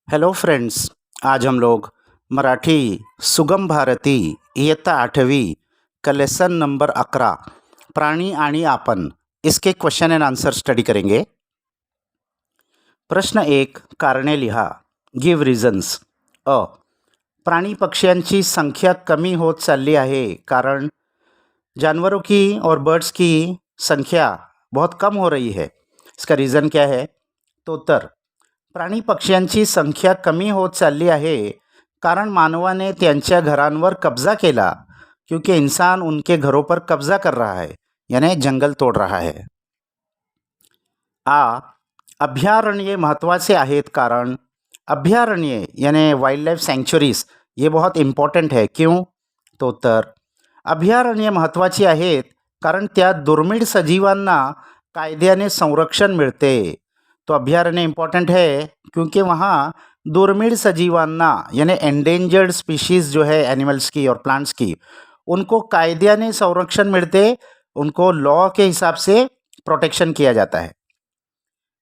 Hello friends. आज हम लोग मराठी सुगम भारती इयत्ता 8वीं का लेसन नंबर 11 प्राणी आणि आपण इसके क्वेश्चन एंड आंसर स्टडी करेंगे। प्रश्न 1, कारणे लिहा। Give regions. अ, प्राणी पक्ष्यांची संख्या कमी होत चालली आहे कारण जानवरों की और बर्ड्स की संख्या बहुत कम हो रही है। इसका रीज़न क्या है? तो उत्तर, प्राणी पक्ष्यांची संख्या कमी होत चालली आहे कारण मानवाने त्यांच्या घरांवर कब्जा केला, क्योंकि इंसान उनके घरों पर कब्जा कर रहा है, यानी जंगल तोड़ रहा है। आ, अभयारण्य महत्त्वाचे आहेत कारण अभयारण्य यानी वाइल्ड लाइफ सेंचुरीज ये बहुत इम्पॉर्टंट है। क्यों? तो उत्तर, अभयारण्य महत्त्वाची आहेत कारण त्यात दुर्मिळ सजीवांना कायद्याने संरक्षण मिळते। तो अभयारण्य इम्पॉर्टेंट है क्योंकि वहाँ दुर्मिळ सजीवांना यानी एंडेंजर्ड स्पीशीज़ जो है एनिमल्स की और प्लांट्स की, उनको कायद्याने संरक्षण मिलते, उनको लॉ के हिसाब से प्रोटेक्शन किया जाता है।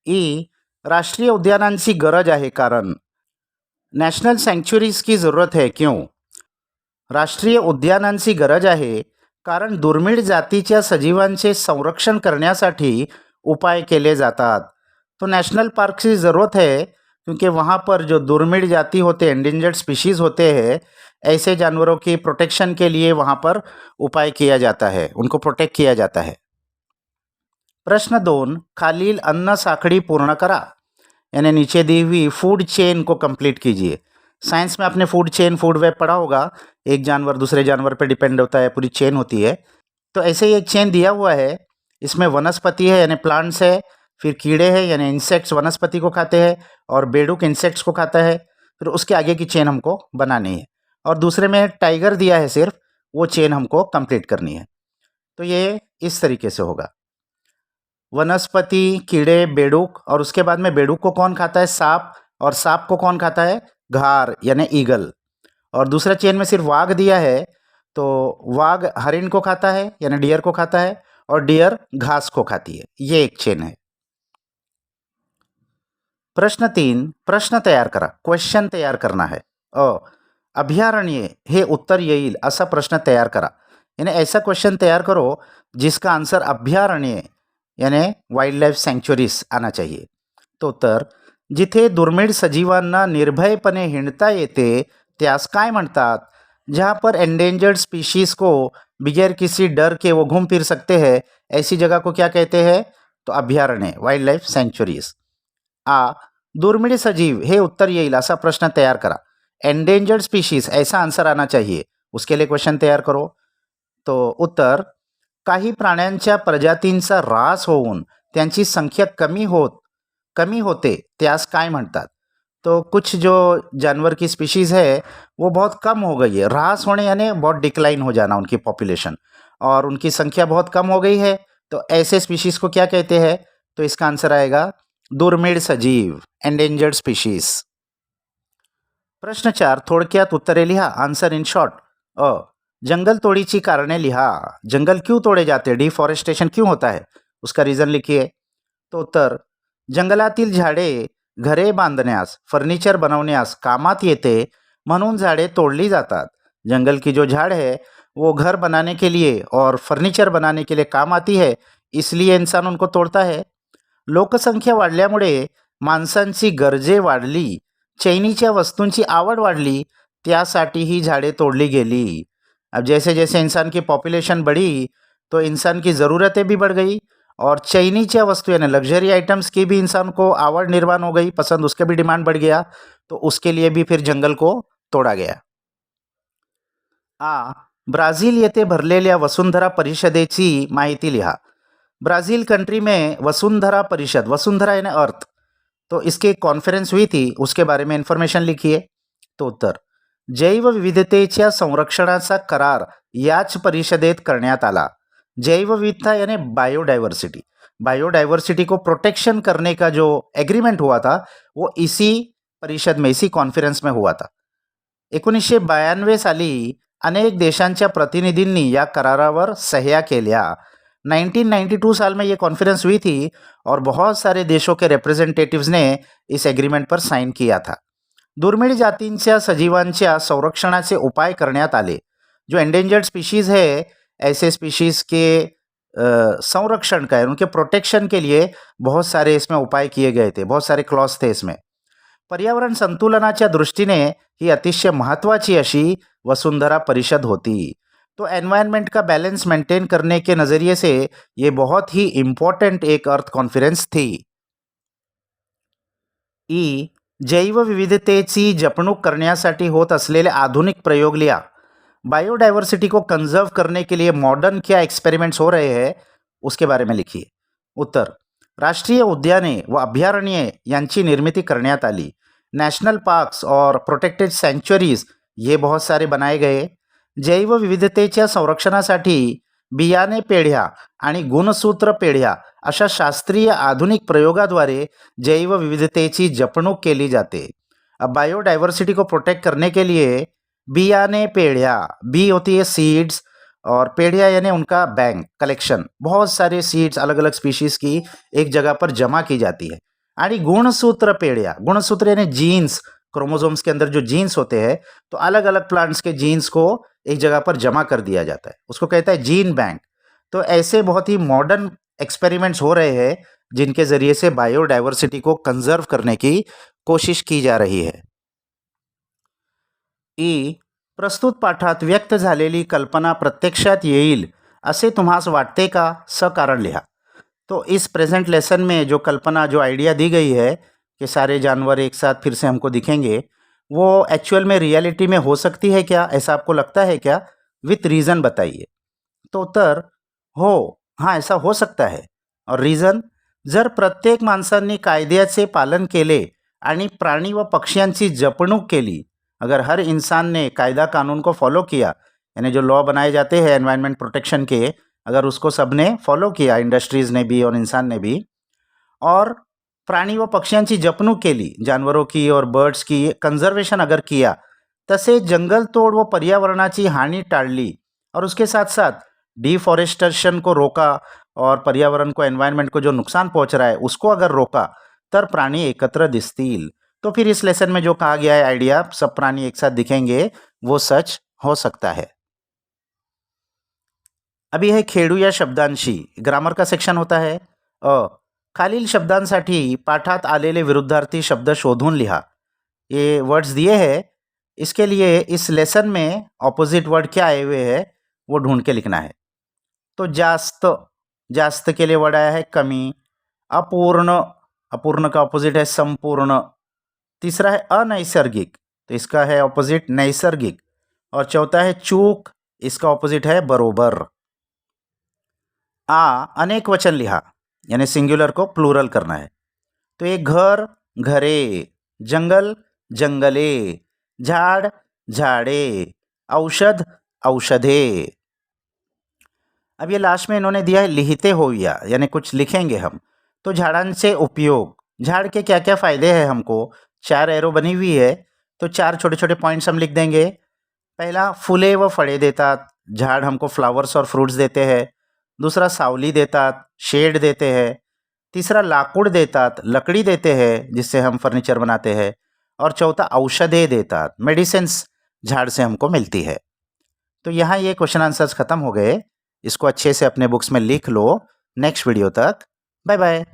ई, राष्ट्रीय उद्यानांची गरज आहे कारण नॅशनल सँक्च्युरीज की ज़रूरत है। क्यों? राष्ट्रीय उद्यानांची गरज आहे कारण दुर्मिळ जातीच्या सजीवांचे संरक्षण करण्यासाठी उपाय केले जातात। तो नेशनल पार्क की ज़रूरत है क्योंकि वहाँ पर जो दुर्मिळ जाति होते, एंडेंजर्ड स्पीशीज़ होते हैं, ऐसे जानवरों की प्रोटेक्शन के लिए वहाँ पर उपाय किया जाता है, उनको प्रोटेक्ट किया जाता है। प्रश्न 2, खालील अन्न साखड़ी पूर्ण करा, यानी नीचे दी हुई फूड चेन को कंप्लीट कीजिए। साइंस में आपने फूड चेन, फूड वेब पढ़ा होगा। एक जानवर दूसरे जानवर पर डिपेंड होता है, पूरी चेन होती है। तो ऐसे ही एक चेन दिया हुआ है, इसमें वनस्पति है यानी प्लांट्स है, फिर कीड़े हैं यानी इंसेक्ट्स वनस्पति को खाते हैं, और बेडूक इंसेक्ट्स को खाता है। फिर उसके आगे की चेन हमको बनानी है, और दूसरे में टाइगर दिया है सिर्फ, वो चेन हमको कंप्लीट करनी है। तो ये इस तरीके से होगा, वनस्पति, कीड़े, बेडूक, और उसके बाद में बेडूक को कौन खाता है? सांप, और सांप को कौन खाता है? घार यानी ईगल। और दूसरा चेन में सिर्फ वाघ दिया है, तो वाघ हरिण को खाता है यानी डियर को खाता है, और डियर घास को खाती है। ये एक चेन है। प्रश्न 3, प्रश्न तयार करा, क्वेश्चन तयार करना है। अभयारण्य हे उत्तर येईल असा प्रश्न तयार करा, यानी ऐसा क्वेश्चन तैयार करो जिसका आंसर अभयारण्य यानी वाइल्ड लाइफ सँक्च्युरीज आना चाहिए। तो उत्तर, जिथे दुर्मिळ सजीवांना निर्भयपणे हिंडता येते त्यास काय म्हणतात? जहाँ पर एंडेंजर्ड स्पीशीज़ को बगैर किसी डर के वो घूम फिर सकते हैं, ऐसी जगह को क्या कहते हैं? तो अभयारण्य, वाइल्ड लाइफ सँक्च्युरीज। आ, दुर्मिळ सजीव हे उत्तर येईल असा प्रश्न तैयार करा, एंडेंजर्ड स्पीशीज ऐसा आंसर आना चाहिए, उसके लिए क्वेश्चन तैयार करो। तो उत्तर, काही प्राण्यांच्या प्रजातींचा ऱ्हास होऊन त्यांची संख्या कमी होते त्यास काय म्हणतात? तो कुछ जो जानवर की स्पीशीज़ है वो बहुत कम हो गई है, ह्रास होने यानी बहुत डिक्लाइन हो जाना उनकी पॉपुलेशन, और उनकी संख्या बहुत कम हो गई है, तो ऐसे स्पीशीज़ को क्या कहते हैं? तो इसका आंसर आएगा दुर्मिळ सजीव, एंडेंजर्ड स्पीशीज। प्रश्न 4, थोडक्यात उत्तरे लिहा, आंसर इन शॉर्ट। जंगल तोड़ीची कारणे लिहा, जंगल क्यों तोड़े जाते, डिफॉरेस्टेशन क्यों होता है, उसका रीज़न लिखिए। तो उत्तर, जंगलातील झाडे घरे बांधण्यास, फर्निचर बनवण्यास कामात येते म्हणून झाडे तोड़ली जातात। जंगल की जो झाड़ है वो घर बनाने के लिए और फर्नीचर बनाने के लिए काम आती है, इसलिए इंसान उनको तोड़ता है। लोकसंख्या वाढल्यामुळे माणसांची गरजे वाढली, चैनीच्या वस्तूंची आवड वाढली, त्यासाठी ही झाडे तोड़ली गेली। अब जैसे जैसे इंसान की पॉपुलेशन बढ़ी तो इंसान की ज़रूरतें भी बढ़ गई, और चैनीच्या वस्तु यानी लग्जरी आइटम्स की भी इंसान को आवड निर्माण हो गई, पसंद, उसके भी डिमांड बढ़ गया, तो उसके लिए भी फिर जंगल को तोड़ा गया। ब्राझील येथे भरलेल्या वसुंधरा परिषदेची माहिती लिहा। ब्राज़ील कंट्री में वसुंधरा परिषद, वसुंधरा यानी अर्थ, तो इसकी एक कॉन्फ्रेंस हुई थी, उसके बारे में इन्फॉर्मेशन लिखिए। तो उत्तर, जैवविविधतेच्या संरक्षणाचा करार याच परिषदेत करण्यात आला। जैवविविधता यानी बायोडाइवर्सिटी, बायोडाइवर्सिटी को प्रोटेक्शन करने का जो एग्रीमेंट हुआ था वो इसी परिषद में, इसी कॉन्फ्रेंस में हुआ था। 1992 साली अनेक देशांच्या प्रतिनिधींनी या करारावर सह्या केल्या। 1992 साल में ये कॉन्फ्रेंस हुई थी और बहुत सारे देशों के रिप्रेजेंटेटिव्स ने इस एग्रीमेंट पर साइन किया था। दुर्मिळ जातींच्या सजीवांच्या संरक्षणाचे उपाय करण्यात आले. जो एंडेंजर्ड स्पीशीज़ है, ऐसे स्पीशीज़ के संरक्षण का है, उनके प्रोटेक्शन के लिए बहुत सारे इसमें उपाय किए गए थे, बहुत सारे क्लॉज थे इसमें. पर्यावरण संतुलनाच्या दृष्टीने ही अतिशय महत्त्वाची अशी वसुंधरा परिषद होती. तो एनवायरनमेंट का बैलेंस मेंटेन करने के नज़रिए से ये बहुत ही इम्पॉर्टंट एक अर्थ कॉन्फरन्स थी. ई जैवविविधतेची जपणूक करण्यासाठी होत असलेले आधुनिक प्रयोग लिहा. बायोडायवर्सिटी को कंजर्व करने के लिए मॉडर्न क्या एक्सपेरिमेंट्स हो रहे हैं उसके बारे में लिखिए. उत्तर, राष्ट्रीय उद्याने व अभयारण्ये यांची निर्मिती करण्यात आली. नॅशनल पार्क्स और प्रोटेक्टेड सँच्युरीज ये बहुत सारे बनाए गए. जैवविविधतेच्या संरक्षणासाठी बियाणे पेढ्या आणि गुणसूत्र पेढ्या अशा शास्त्रीय आधुनिक प्रयोगाद्वारे जैवविविधतेची जपणूक केली जाते. अब बायोडायवर्सिटी को प्रोटेक्ट करने के लिए बियाणे पेढ्या, बी होती है सीड्स और पेढ़िया यानी उनका बैंक कलेक्शन, बहुत सारे सीड्स अलग अलग स्पीशीज़ की एक जगह पर जमा की जाती है. आणि गुणसूत्र पेढ़िया, गुणसूत्र यानी जीन्स, क्रोमोसोम्स के अंदर जो जीन्स होते हैं तो अलग अलग प्लांट्स के जीन्स को एक जगह पर जमा कर दिया जाता है, उसको कहता है जीन बैंक. तो ऐसे बहुत ही मॉडर्न एक्सपेरिमेंट्स हो रहे हैं जिनके ज़रिए से बायोडायवर्सिटी को कंजर्व करने की कोशिश की जा रही है. ई प्रस्तुत पाठात व्यक्त झालेली कल्पना प्रत्यक्षात येईल असे तुम्हास वाटते का? सकारण लिहा. तो इस प्रेजेंट लेसन में जो कल्पना, जो आइडिया दी गई है कि सारे जानवर एक साथ फिर से हमको दिखेंगे, वो एक्चुअल में रियलिटी में हो सकती है क्या? ऐसा आपको लगता है क्या? विथ रीज़न बताइए. तो उत्तर हो, हां, ऐसा हो सकता है. और रीज़न, जर प्रत्येक माणसांनी कायद्याचे पालन केले आणि प्राणी व पक्ष्यांची जपणूक केली, अगर हर इंसान ने कायदा कानून को फॉलो किया, यानी जो लॉ बनाए जाते हैं एनवायरनमेंट प्रोटेक्शन के, अगर उसको सबने फॉलो किया, इंडस्ट्रीज़ ने भी और इंसान ने भी, और प्राणी व पक्ष्यांची जपणूक केली, जानवरों की और बर्ड्स की कंजर्वेशन अगर किया, तसे जंगलतोड व पर्यावरणाची हानि टाळली और उसके साथ साथ डिफॉरेस्टेशन को रोका और पर्यावरण को, एनवायरनमेंट को जो नुकसान पहुंच रहा है उसको अगर रोका, तर प्राणी एकत्र दिसतील. तो फिर इस लेसन में जो कहा गया है आइडिया, सब प्राणी एक साथ दिखेंगे, वो सच हो सकता है. अभी है खेडू या शब्दांशी. ग्रामर का सेक्शन होता है. खालील शब्दांसाठी पाठात आलेले विरुद्धार्थी शब्द शोधून लिहा. ये वर्ड्स दिए हैं, इसके लिए इस लेसन में ऑपोजिट वर्ड क्या आए हुए हैं वो ढूंढ के लिखना है. तो जास्त, जास्त के लिए वर्ड आया है कमी. अपूर्ण, अपूर्ण का ऑपोजिट है संपूर्ण. तीसरा है अनैसर्गिक, तो इसका है ऑपोजिट नैसर्गिक. और चौथा है चूक, इसका ऑपोजिट है बरोबर. अनेक वचन लिहा, यानी सिंगुलर को प्लूरल करना है. तो ये घर, घरे, जंगल, जंगले, झाड़, झाड़े, औषध, औषधे. अब ये लास्ट में इन्होंने दिया है लिहिते होइया, यानी कुछ लिखेंगे हम. तो झाडांचे उपयोग, झाड़ के क्या क्या फ़ायदे हैं हमको, 4 एरो बनी हुई है, तो 4 छोटे छोटे पॉइंट्स हम लिख देंगे. पहला, फुले व फळे देतात, झाड़ हमको फ्लावर्स और फ्रूट्स देते हैं. दूसरा, सावली देतात, शेड देते हैं. तीसरा, लाकूड देतात, लकड़ी देते हैं जिससे हम फर्नीचर बनाते हैं. और चौथा, औषधे देतात, मेडिसिन्स झाड़ से हमको मिलती है. तो यहाँ ये क्वेश्चन आंसर्स ख़त्म हो गए. इसको अच्छे से अपने बुक्स में लिख लो. नेक्स्ट वीडियो तक बाय बाय.